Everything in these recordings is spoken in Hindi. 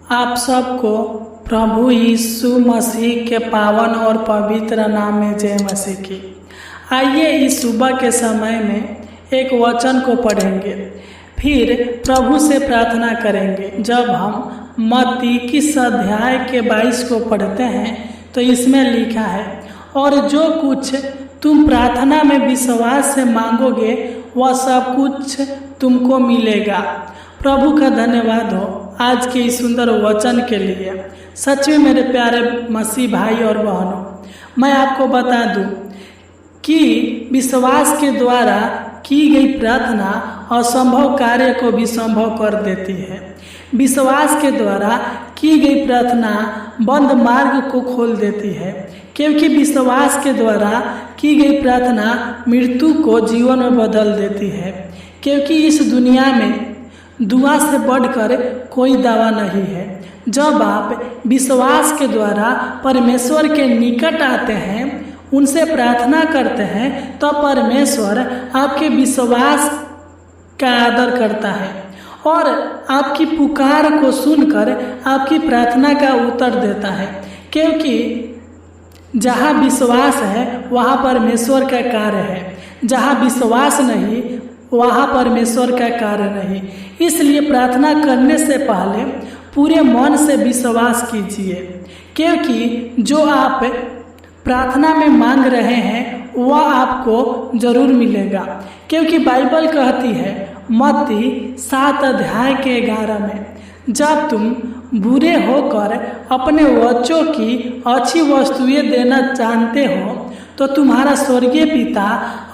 आप सबको प्रभु यीशु मसीह के पावन और पवित्र नाम में जय मसीह की। आइए इस सुबह के समय में एक वचन को पढ़ेंगे, फिर प्रभु से प्रार्थना करेंगे। जब हम मत्ती 21 अध्याय के 22 को पढ़ते हैं तो इसमें लिखा है, और जो कुछ तुम प्रार्थना में विश्वास से मांगोगे वह सब कुछ तुमको मिलेगा। प्रभु का धन्यवाद हो आज के इस सुंदर वचन के लिए। सच में मेरे प्यारे मसीह भाई और बहनों, मैं आपको बता दूं कि विश्वास के द्वारा की गई प्रार्थना असंभव कार्य को भी संभव कर देती है। विश्वास के द्वारा की गई प्रार्थना बंद मार्ग को खोल देती है, क्योंकि विश्वास के द्वारा की गई प्रार्थना मृत्यु को जीवन में बदल देती है। क्योंकि इस दुनिया में दुआ से बढ़कर कोई दवा नहीं है। जब आप विश्वास के द्वारा परमेश्वर के निकट आते हैं, उनसे प्रार्थना करते हैं, तो परमेश्वर आपके विश्वास का आदर करता है और आपकी पुकार को सुनकर आपकी प्रार्थना का उत्तर देता है। क्योंकि जहाँ विश्वास है वहाँ परमेश्वर का कार्य है, जहाँ विश्वास नहीं वहाँ परमेश्वर का कार्य नहीं। इसलिए प्रार्थना करने से पहले पूरे मन से विश्वास कीजिए, क्योंकि जो आप प्रार्थना में मांग रहे हैं वह आपको जरूर मिलेगा। क्योंकि बाइबल कहती है मत्ती 7 अध्याय के 11 में, जब तुम बुरे होकर अपने बच्चों की अच्छी वस्तुएं देना जानते हो तो तुम्हारा स्वर्गीय पिता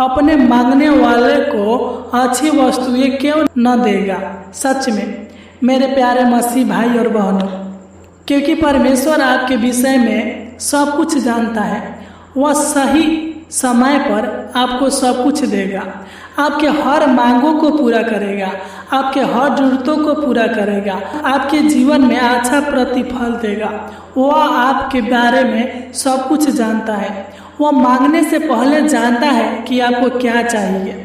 अपने मांगने वाले को अच्छी वस्तुएं क्यों न देगा। सच में मेरे प्यारे मसीह भाई और बहनों, क्योंकि परमेश्वर आपके विषय में सब कुछ जानता है। वह सही समय पर आपको सब कुछ देगा, आपके हर मांगों को पूरा करेगा, आपके हर जरूरतों को पूरा करेगा, आपके जीवन में अच्छा प्रतिफल देगा। वह आपके बारे में सब कुछ जानता है। वह मांगने से पहले जानता है कि आपको क्या चाहिए।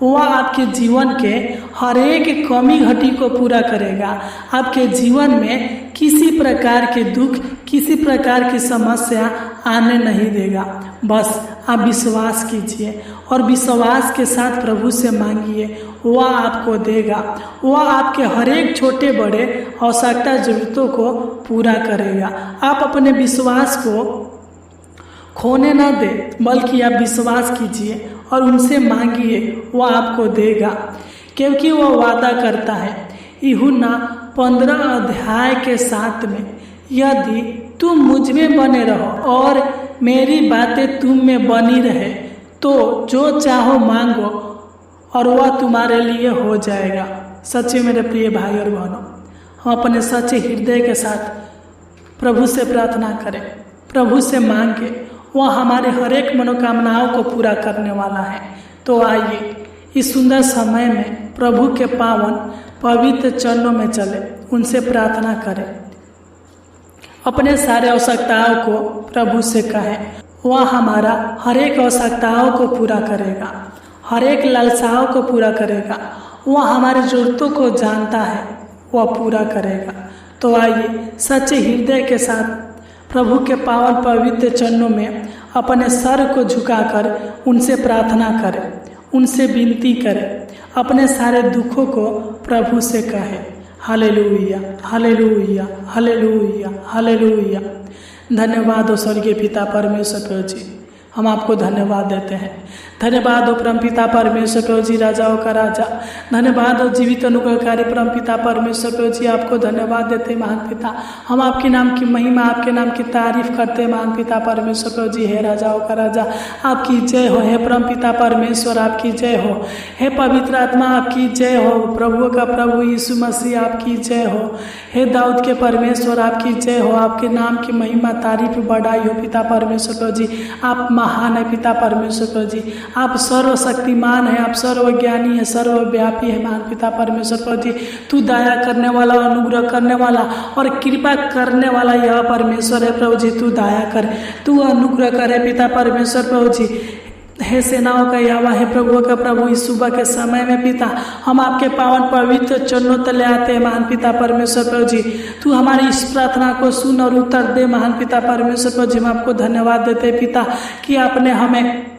वह आपके जीवन के हर एक कमी घटी को पूरा करेगा। आपके जीवन में किसी प्रकार के दुख, किसी प्रकार की समस्या आने नहीं देगा। बस आप विश्वास कीजिए और विश्वास के साथ प्रभु से मांगिए, वह आपको देगा। वह आपके हर एक छोटे बड़े आवश्यकता जरूरतों को पूरा करेगा। आप अपने विश्वास को खोने न दे, बल्कि आप विश्वास कीजिए और उनसे मांगिए, वह आपको देगा। क्योंकि वह वादा करता है यूहन्ना 15 अध्याय के 7 में, यदि तुम मुझ में बने रहो और मेरी बातें तुम में बनी रहे तो जो चाहो मांगो और वह तुम्हारे लिए हो जाएगा। सच्चे मेरे प्रिय भाई और बहनों, हम अपने सच्चे हृदय के साथ प्रभु से प्रार्थना करें, प्रभु से मांगे। वह हमारे हर एक मनोकामनाओं को पूरा करने वाला है। तो आइए इस सुंदर समय में प्रभु के पावन पवित्र चरणों में चले, उनसे प्रार्थना करें, अपने सारे आवश्यकताओं को प्रभु से कहें। वह हमारा हर एक आवश्यकताओं को पूरा करेगा, हर एक लालसाओं को पूरा करेगा। वह हमारी जरूरतों को जानता है, वह पूरा करेगा। तो आइए सच्चे हृदय के साथ प्रभु के पावन पवित्र चरणों में अपने सर को झुकाकर उनसे प्रार्थना करें, उनसे विनती करें, अपने सारे दुखों को प्रभु से कहें। Hallelujah, hallelujah, hallelujah, hallelujah. धन्यवाद हो स्वर्गीय पिता परमेश्वर प्रभु जी, हम आपको धन्यवाद देते हैं। धन्यवाद हो परमपिता परमेश्वर प्रभु जी, राजाओं का राजा। धन्यवाद हो जीवित अनुग्रहकारी परमपिता परमेश्वर प्रभु जी, आपको धन्यवाद देते हैं महान पिता। हम आपके नाम की महिमा, आपके नाम की तारीफ करते हैं महान पिता परमेश्वर प्रभु जी। हे राजाओं का राजा, आपकी जय हो। हे परमपिता परमेश्वर, आपकी जय हो। हे पवित्र आत्मा, आपकी जय हो। प्रभु का प्रभु यीशु मसीह, आपकी जय हो। हे दाऊद के परमेश्वर, आपकी जय हो। आपके नाम की महिमा, तारीफ, बढ़ाई हो पिता परमेश्वर प्रभु जी। आप महान है पिता परमेश्वर प्रभु जी, आप सर्वशक्तिमान है, आप सर्वज्ञानी है, सर्वव्यापी है महान पिता परमेश्वर प्रभु जी। तू दया करने वाला, अनुग्रह करने वाला और कृपा करने वाला यह परमेश्वर है प्रभु जी। तू दया कर, तू अनुग्रह करे पिता परमेश्वर प्रभु जी। हे सेनाओं का यहोवा, हे प्रभु का प्रभु, इस सुबह के समय में पिता हम आपके पावन पवित्र चरणों तले आते हैं महान पिता परमेश्वर प्रभु जी। तू हमारी इस प्रार्थना को सुन और उत्तर दे महान पिता परमेश्वर प्रभु जी। हम आपको धन्यवाद देते हैं पिता कि आपने हमें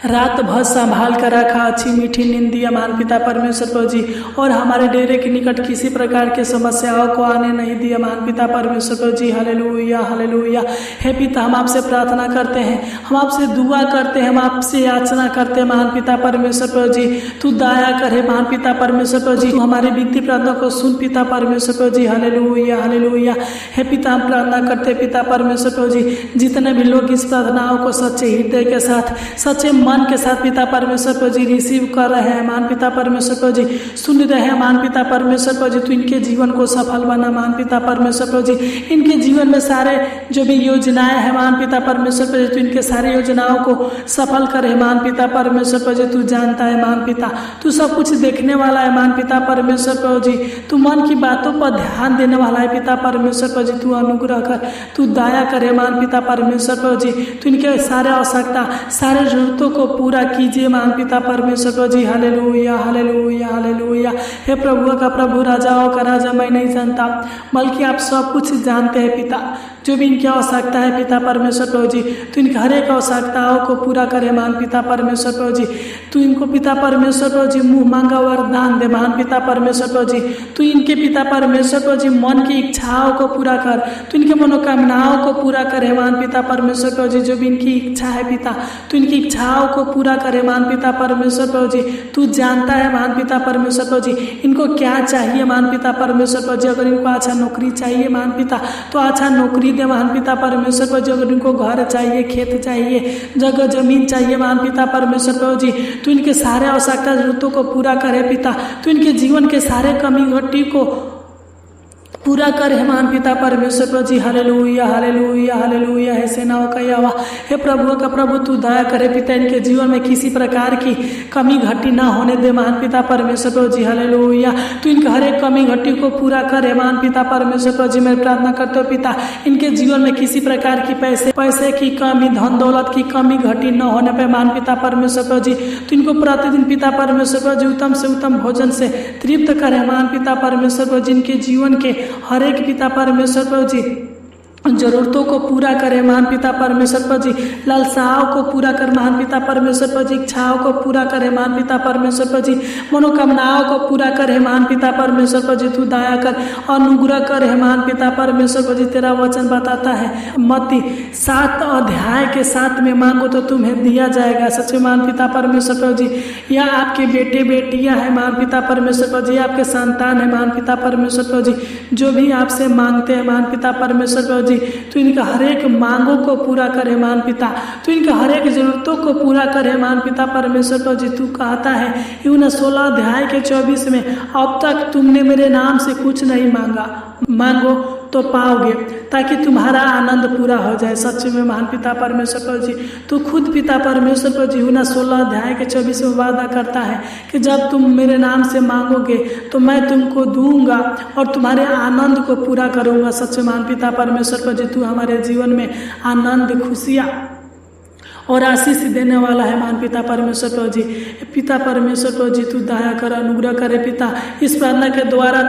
रात भर संभाल कर रखा, अच्छी मीठी नींद दिया महान पिता परमेश्वर प्रभु जी, और हमारे डेरे के निकट किसी प्रकार की समस्याओं को आने नहीं दिया महान पिता परमेश्वर प्रभु जी। Hallelujah hallelujah. हे पिता हम आपसे प्रार्थना करते हैं, हम आपसे दुआ करते हैं, हम आपसे याचना करते हैं महान पिता परमेश्वर प्रभु जी। तू दया करे महान पिता परमेश्वर प्रभु जी, तू हमारी विनती प्रार्थना को सुन पिता परमेश्वर प्रभु जी। Hallelujah hallelujah. हे पिता हम प्रार्थना करते पिता परमेश्वर प्रभु जी, जितने भी लोग इस प्रार्थनाओं को सच्चे हृदय के साथ, सच्चे मन के साथ पिता परमेश्वर प्रभु जी रिसीव कर रहे हैं महान पिता परमेश्वर प्रभु जी, सुन रहे हैं महान पिता परमेश्वर प्रभु जी, तू इनके जीवन को सफल बना महान पिता परमेश्वर प्रभु जी। इनके जीवन में सारे जो भी योजनाएं हैं महान पिता परमेश्वर प्रभु जी, तू इनके सारी योजनाओं को सफल करे महान पिता परमेश्वर प्रभु जी। तू जानता है महान पिता, तू सब कुछ देखने वाला है महान पिता परमेश्वर प्रभु जी। तू मन की बातों पर ध्यान देने वाला है पिता परमेश्वर प्रभु जी। तू अनुग्रह कर, तू दया करे महान पिता परमेश्वर प्रभु जी। तू इनके सारे आवश्यकता, सारे जरूरतों को पूरा कीजिए महान पिता परमेश्वर प्रभु जी। Hallelujah hallelujah hallelujah. हे प्रभु का प्रभु, राजाओं का राजा, मैं नहीं जानता बल्कि आप सब कुछ जानते हैं पिता। जो भी इनकी आवश्यकता है पिता परमेश्वर प्रभु जी, तो इनकी हर एक आवश्यकताओं को पूरा करे महान पिता परमेश्वर प्रभु जी। तू इनको पिता परमेश्वर प्रभु जी मुँह मांगा वरदान दे महान पिता परमेश्वर प्रभु जी। तू इनके पिता परमेश्वर प्रभु जी मन की इच्छाओं को पूरा कर, तू इनके मनोकामनाओं को पूरा करे महान पिता परमेश्वर प्रभु जी। जो भी इनकी इच्छा है पिता, तू इनकी इच्छाओं को पूरा करे महान पिता परमेश्वर प्रभु जी। तू जानता है महान पिता परमेश्वर प्रभु जी इनको क्या चाहिए महान पिता परमेश्वर प्रभु जी। अगर इनको अच्छा नौकरी चाहिए महान पिता, तो अच्छा नौकरी दे महान पिता परमेश्वर प्रभु जी। अगर इनको घर चाहिए, खेत चाहिए, जगह जमीन चाहिए महान पिता परमेश्वर प्रभु जी, तो इनके सारे आवश्यकता जरूरतों को पूरा करे पिता। तो इनके जीवन के सारे कमी घटी को पूरा कर है महान पिता परमेश्वर प्रभु जी। Hallelujah hallelujah hallelujah. हे सेनाओं का यहोवा, हे प्रभु का प्रभु, तू दया करे पिता, इनके जीवन में किसी प्रकार की कमी घटी ना होने दे महान पिता परमेश्वर प्रभु जी। हालेलुया। तू इनका हर एक कमी घटी को पूरा करे महान पिता परमेश्वर प्रभु जी। मैं प्रार्थना करता हूँ पिता, इनके जीवन में किसी प्रकार की पैसे की कमी, धन दौलत की कमी घटी न होने पर महान पिता परमेश्वर प्रभु जी। तो इनको प्रतिदिन पिता परमेश्वर प्रभु जी उत्तम से उत्तम भोजन से तृप्त करे महान पिता परमेश्वर प्रभु जी। इनके जीवन के हर एक पिता परमेश्वर प्रभु जी जरूरतों को पूरा करे महान पिता परमेश्वर प्रभु जी। लालसाओं को पूरा कर महान पिता परमेश्वर प्रभु जी। इच्छाओं को पूरा करे महान पिता परमेश्वर प्रभु जी। मनोकामनाओं को पूरा करे महान पिता परमेश्वर प्रभु जी। तू दया कर, अनुग्रह करे महान पिता परमेश्वर प्रभु जी। तेरा वचन बताता है मत्ती 7 अध्याय के 7 में, मांगो तो तुम्हें दिया जाएगा। सच्चे महान पिता परमेश्वर प्रभु जी, यह आपके बेटे बेटियां हैं महान पिता परमेश्वर प्रभु जी, आपके संतान है महान पिता परमेश्वर प्रभु जी। जो भी आपसे मांगते हैं महान पिता परमेश्वर प्रभु जी, तो इनका हर एक मांगों को पूरा करे महान पिता। तो इनका हर एक जरूरतों को पूरा करे महान पिता परमेश्वर प्रभु जी। तू कहता है यूहन्ना 16 अध्याय के 24 में, अब तक तुमने मेरे नाम से कुछ नहीं मांगा, मांगो तो पाओगे, ताकि तुम्हारा आनंद पूरा हो जाए। सच में महान पिता परमेश्वर प्रभु जी, तू खुद पिता परमेश्वर प्रभु जी यूहन्ना 16 अध्याय के 24 में वादा करता है कि जब तुम मेरे नाम से मांगोगे तो मैं तुमको दूंगा और तुम्हारे आनंद को पूरा करूंगा। सच महान पिता परमेश्वर प्रभु जी, तू हमारे जीवन में आनंद, खुशियाँ और आशीष देने वाला है महान पिता परमेश्वर प्रभु जी। पिता परमेश्वर प्रभु जी, तू दया कर, अनुग्रह करे पिता। इस प्रार्थना के द्वारा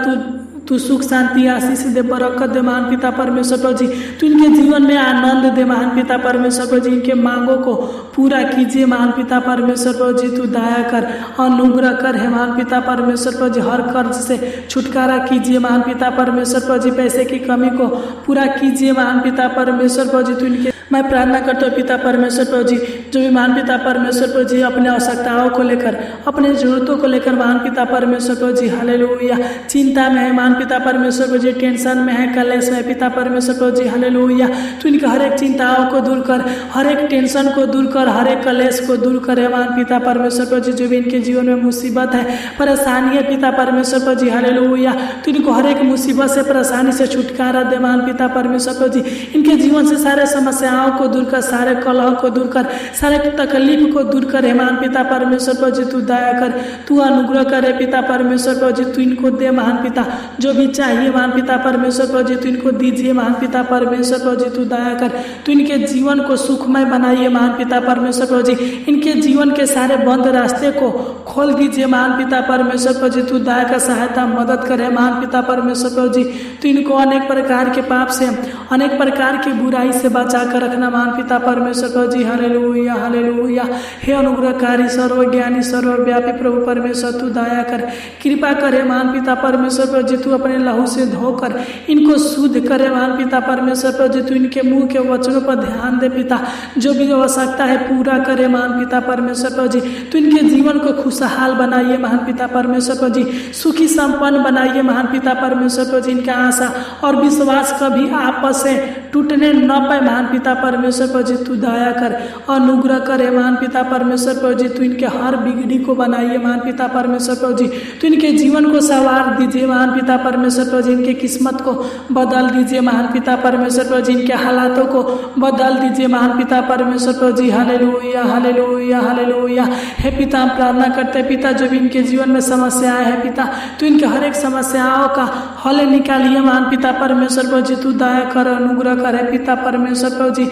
तू सुख शांति आशीष दे, बरकत दे महान पिता परमेश्वर प्रभु जी। तू इनके जीवन में आनंद दे महान पिता परमेश्वर प्रभु जी। इनके मांगों को पूरा कीजिए महान पिता परमेश्वर प्रभु जी। तू दया कर, अनुग्रह कर है महान पिता परमेश्वर प्रभु जी। हर कर्ज से छुटकारा कीजिए महान पिता परमेश्वर प्रभु जी। पैसे की कमी को पूरा कीजिए महान पिता परमेश्वर प्रभु जी। तू इनके, मैं प्रार्थना करता हूँ पिता परमेश्वर प्रभु जी, जो भी महान पिता परमेश्वर प्रभु जी अपने आवश्यकताओं को लेकर, अपने जरूरतों को लेकर महान पिता परमेश्वर प्रभु जी, हालेलुया, चिंता में है महान पिता परमेश्वर प्रभु जी, टेंशन में है, कलेश में पिता परमेश्वर प्रभु जी, हालेलुया। तो इनके हर एक चिंताओं को दूर कर, हर एक टेंशन को दूर कर, हर एक कलेश को दूर करे महान पिता परमेश्वर प्रभु जी। जो भी इनके जीवन में मुसीबत है, परेशानी है पिता परमेश्वर प्रभु जी, हालेलुया, तो इनको हर एक मुसीबत से, परेशानी से छुटकारा दे महान पिता परमेश्वर प्रभु जी। इनके जीवन से सारे समस्याओं को दूर कर, सारे कलह को दूर कर, सारे तकलीफ को दूर करे महान पिता परमेश्वर प्रभु जी, तू दया कर, तू अनुग्रह करे पिता परमेश्वर प्रभु जी, तू इनको दे महान पिता जो भी चाहिए महान पिता परमेश्वर प्रभु जी, तू इनको दीजिए महान पिता परमेश्वर प्रभु जी, तू दया कर, तू इनके जीवन को सुखमय बनाइए महान पिता परमेश्वर प्रभु जी, इनके जीवन के सारे बंद रास्ते को खोल दीजिए महान पिता परमेश्वर प्रभु जी, तू दया का सहायता मदद करे महान पिता परमेश्वर प्रभु जी, तू इनको अनेक प्रकार के पाप से, अनेक प्रकार की बुराई से बचा कर रखना महान पिता परमेश्वर प्रभु जी। Hallelujah hallelujah. हे अनुग्रहकारी सर्वज्ञानी सर्वव्यापी प्रभु परमेश्वर, तू दया कर, कृपा करे महान पिता परमेश्वर प्रभु जी, तू अपने लहू से धोकर इनको शुद्ध करे महान पिता परमेश्वर प्रभु जी, तू इनके मुंह के वचनों पर ध्यान दे पिता, जो भी आवश्यकता है पूरा करे महान पिता परमेश्वर प्रभु जी, तू इनके जीवन को खुशहाल बनाइए महान पिता परमेश्वर प्रभु जी, सुखी संपन्न बनाइए महान पिता परमेश्वर प्रभु जी, इनका आशा और विश्वास कभी आपस से टूटने न पाए महान पिता परमेश्वर प्रभु जी, तू दया कर, अनुग्रह करे महान पिता परमेश्वर प्रभु जी, तू इनके हर बिगड़ी को बनाइए महान पिता परमेश्वर प्रभु जी, तू इनके जीवन को संवार दीजिए महान पिता परमेश्वर प्रभु जी, इनके किस्मत को बदल दीजिए महान पिता परमेश्वर प्रभु जी, इनके हालातों को बदल दीजिए महान पिता परमेश्वर प्रभु जी। Hallelujah hallelujah hallelujah. हे पिता, हम प्रार्थना करते हैं पिता, जो भी इनके जीवन में समस्याएं है पिता, तू इनके हर एक समस्याओं का हल निकालिए महान पिता परमेश्वर प्रभु जी, तू दया कर, अनुग्रह करे पिता परमेश्वर प्रभु जी,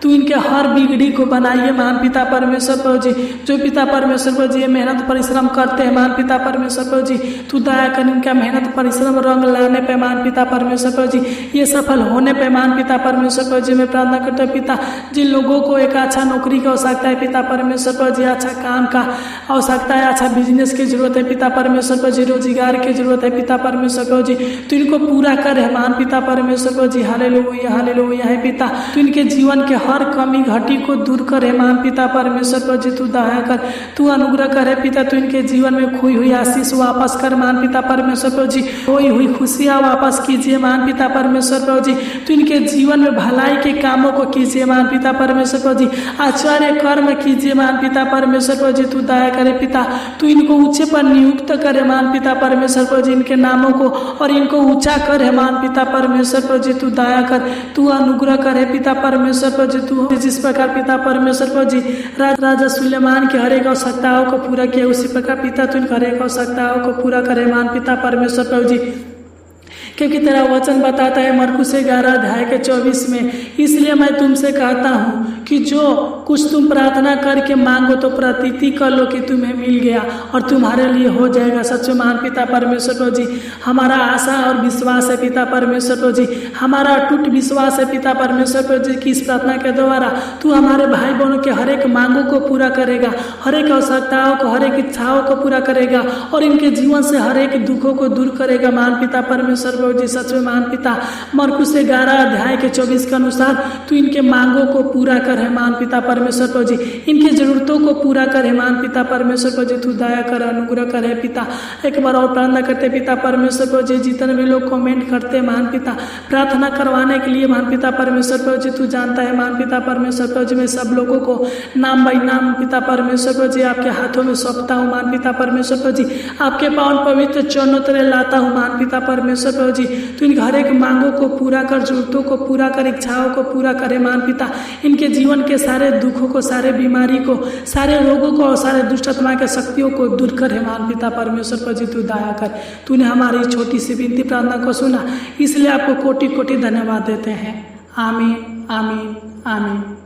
तू इनके हर बिगड़ी को बनाइए महान पिता परमेश्वर प्रभु जी, जो पिता परमेश्वर प्रभु जी मेहनत परिश्रम करते हैं महान पिता परमेश्वर प्रभु जी, तू दया कर, इनका मेहनत परिश्रम रंग लाने पे महान पिता परमेश्वर प्रभु जी, ये सफल होने पे महान पिता परमेश्वर प्रभु जी, मैं प्रार्थना करता हूँ पिता, जिन लोगों को एक अच्छा नौकरी की आवश्यकता है पिता परमेश्वर प्रभु जी, अच्छा काम का आवश्यकता है, अच्छा बिजनेस की जरूरत है पिता परमेश्वर प्रभु जी, रोजगार की जरूरत है पिता परमेश्वर प्रभु जी, तू इनको पूरा करे महान पिता परमेश्वर प्रभु जी। Hallelujah hallelujah. है पिता, तू इनके जीवन के हर कमी घटी को दूर करे महान पिता परमेश्वर प्रभु जी, तू दया कर, तू अनुग्रह करे पिता, तू इनके जीवन में खोई हुई आशीष वापस कर महान पिता परमेश्वर प्रभु जी, खोई हुई खुशियाँ वापस कीजिए महान पिता परमेश्वर प्रभु जी, तू इनके जीवन में भलाई के कामों को कीजिए महान पिता परमेश्वर प्रभु जी, आचार्य कर्म कीजिए महान पिता परमेश्वर प्रभु जी, तू दया करे पिता, तू इनको ऊंचे पर नियुक्त करे महान पिता परमेश्वर प्रभु जी, इनके नामों को और इनको ऊंचा करे महान पिता परमेश्वर प्रभु जी, तू दया कर, तू अनुग्रह करे पिता परमेश्वर प्रभु जी, तू जिस प्रकार पिता परमेश्वर प्रभु जी राजा सुलेमान की हर एक आवश्यकताओं को पूरा किया, उसी प्रकार पिता तू इनकी हर एक आवश्यकताओं को पूरा करे महान पिता परमेश्वर प्रभु जी, क्योंकि तेरा वचन बताता है मरकुस 11 अध्याय के 24 में, इसलिए मैं तुमसे कहता हूँ कि जो कुछ तुम प्रार्थना करके मांगो तो प्रतीति कर लो कि तुम्हें मिल गया और तुम्हारे लिए हो जाएगा। सच में महान पिता परमेश्वर प्रभु जी, हमारा आशा और विश्वास है पिता परमेश्वर प्रभु जी, हमारा अटूट विश्वास है पिता परमेश्वर प्रभु जी कि इस प्रार्थना के द्वारा तू हमारे भाई बहनों के हर एक मांगों को पूरा करेगा, हर एक आवश्यकताओं को, हर एक इच्छाओं को पूरा करेगा और इनके जीवन से हर एक दुखों को दूर करेगा महान पिता परमेश्वर प्रभु जी। सच में महान पिता, मरकुस 11 अध्याय के 24 के अनुसार तू इनके मांगों को पूरा कर है महान पिता परमेश्वर प्रभु जी, इनकी जरूरतों को पूरा करे महान पिता परमेश्वर प्रभु जी, तू दया कर, अनुग्रह करे पिता। एक बार और प्रार्थना करते पिता परमेश्वर प्रभु जी, जितने भी लोग कमेंट करते हैं महान पिता प्रार्थना करवाने के लिए महान पिता परमेश्वर प्रभु जी, तू जानता है महान पिता परमेश्वर प्रभु जी, मैं सब लोगों को नाम बाई नाम पिता परमेश्वर प्रभु जी आपके हाथों में सौंपता हूँ महान पिता परमेश्वर प्रभु जी, आपके पावन पवित्र चरणों तले लाता हूँ महान पिता परमेश्वर प्रभु जी, तू इनके हर एक मांगों को पूरा कर, जरूरतों को पूरा कर, इच्छाओं को पूरा करे महान पिता, इनके जीवन के सारे दुखों को, सारे बीमारी को, सारे रोगों को और सारे दुष्ट आत्मा के शक्तियों को दूर करे महान पिता परमेश्वर प्रभु जी, तू दया कर। तूने हमारी छोटी सी विनती प्रार्थना को सुना, इसलिए आपको कोटि कोटि धन्यवाद देते हैं। आमीन आमीन आमीन।